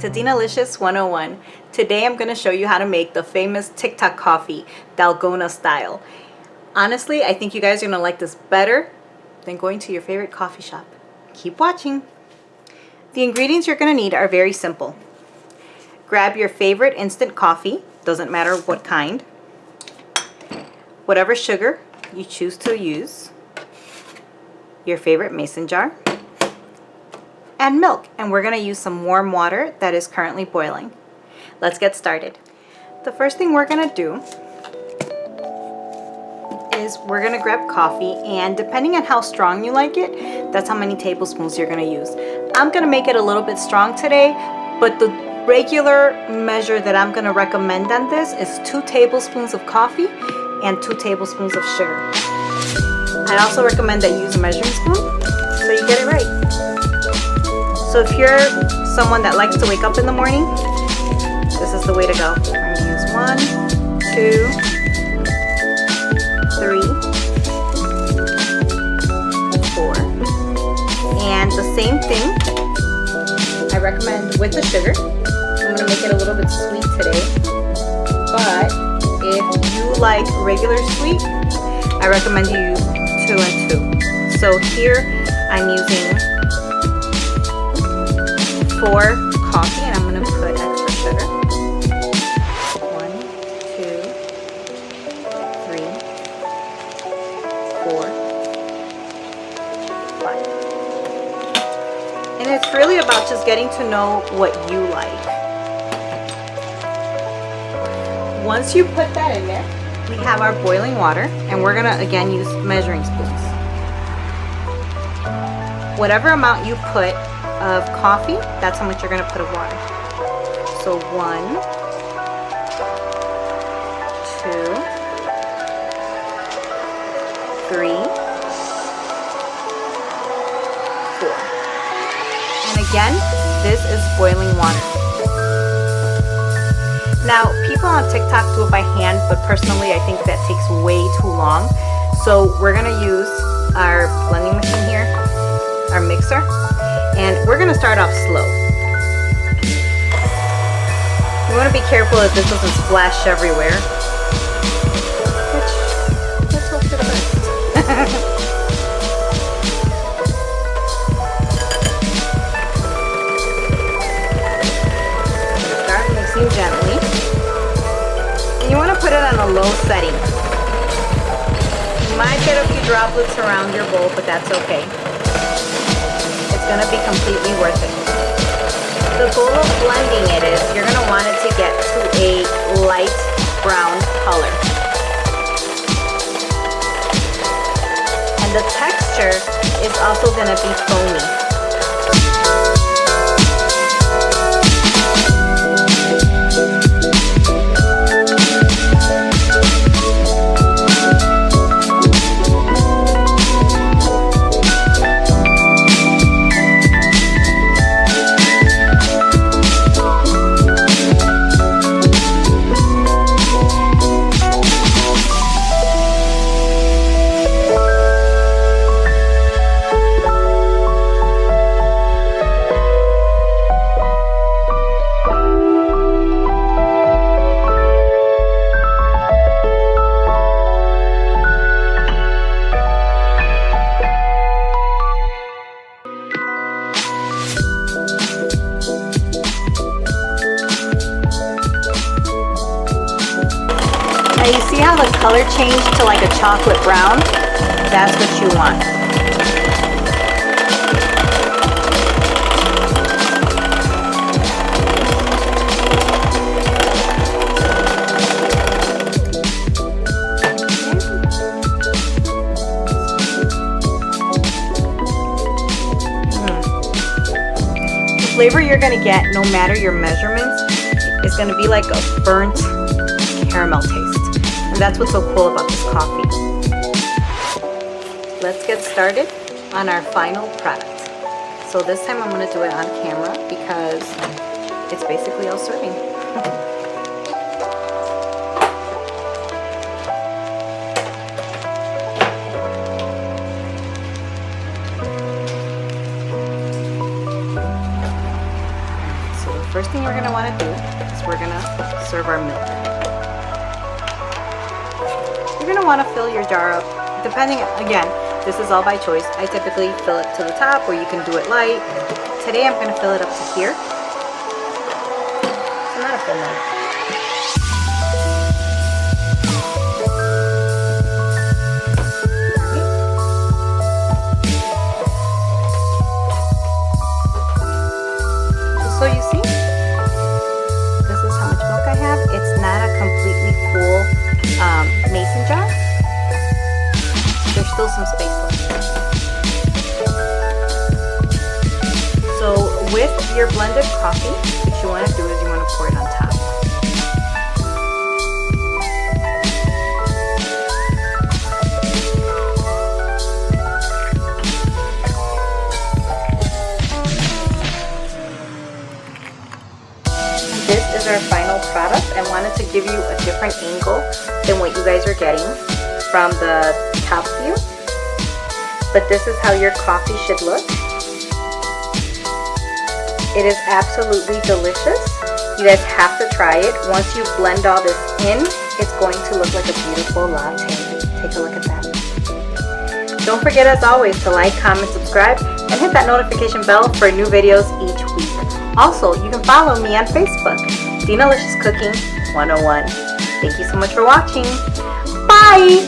back to Dinalicious 101. Today I'm going to show you how to make the famous TikTok coffee, Dalgona style. Honestly, I think you guys are going to like this better than going to your favorite coffee shop. Keep watching. The ingredients you're going to need are very simple. Grab your favorite instant coffee, doesn't matter what kind. Whatever sugar you choose to use. Your favorite mason jar. And milk, and we're going to use some warm water that is currently boiling. Let's get started. The first thing we're going to do is we're going to grab coffee, and depending on how strong you like it, that's how many tablespoons you're going to use. I'm going to make it a little bit strong today, but the regular measure that I'm going to recommend on this is 2 tablespoons of coffee and 2 tablespoons of sugar. I also recommend that you use a measuring spoon so you get it right. So if you're someone that likes to wake up in the morning, this is the way to go. I'm going to use 1, 2, 3, 4. And the same thing I recommend with the sugar. I'm going to make it a little bit sweet today. But if you like regular sweet, I recommend you use 2 and 2. So here I'm using 4 coffee, and I'm going to put extra sugar. 1, 2, 3, 4, 5. And it's really about just getting to know what you like. Once you put that in there, we have our boiling water, and we're going to again use measuring spoons. Whatever amount you put of coffee, that's how much you're going to put of water. So 1, 2, 3, 4. And again, this is boiling water. Now, people on TikTok do it by hand, but personally I think that takes way too long. So we're going to use our blending machine here, our mixer. And we're going to start off slow. You want to be careful that this doesn't splash everywhere. Which, let's hope for the best. Start mixing gently. And you want to put it on a low setting. You might get a few droplets around your bowl, but that's okay. Going to be completely worth it. The goal of blending it is you're going to want it to get to a light brown color. And the texture is also going to be foamy. Now you see how the color changed to like a chocolate brown? That's what you want. The flavor you're going to get, no matter your measurements, is going to be like a burnt caramel taste. And that's what's so cool about this coffee. Let's get started on our final product. So this time I'm going to do it on camera because it's basically all serving. first thing we're going to want to do is we're going to serve our milk. You're going to want to fill your jar up, depending, again, this is all by choice. I typically fill it to the top, or you can do it light. Today I'm going to fill it up to here. So not a full milk. So you see, this is how much milk I have. It's not a completely full mason jar. There's still some space left. So with your blended coffee, what you want to do is you want to pour it on top. This is our final product. I wanted to give you a different angle than what you guys are getting from the top view, but this is how your coffee should look. It is absolutely delicious. You guys have to try it. Once you blend all this in, it's going to look like a beautiful latte. Take a look at that. Don't forget, as always, to like, comment, subscribe, and hit that notification bell for new videos each week. Also, you can follow me on Facebook, Dinalicious Cooking 101. Thank you so much for watching. Bye!